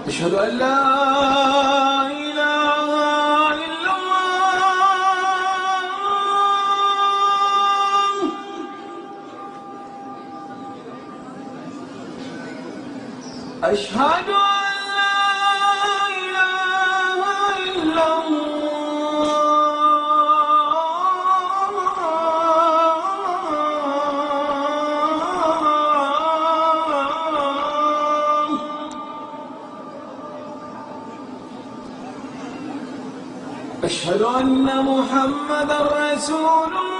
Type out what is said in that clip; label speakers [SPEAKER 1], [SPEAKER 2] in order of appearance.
[SPEAKER 1] أشهد أن لا إله إلا الله. أشهد أن لا إله إلا الله. أشهد أن محمدًا رسول الله.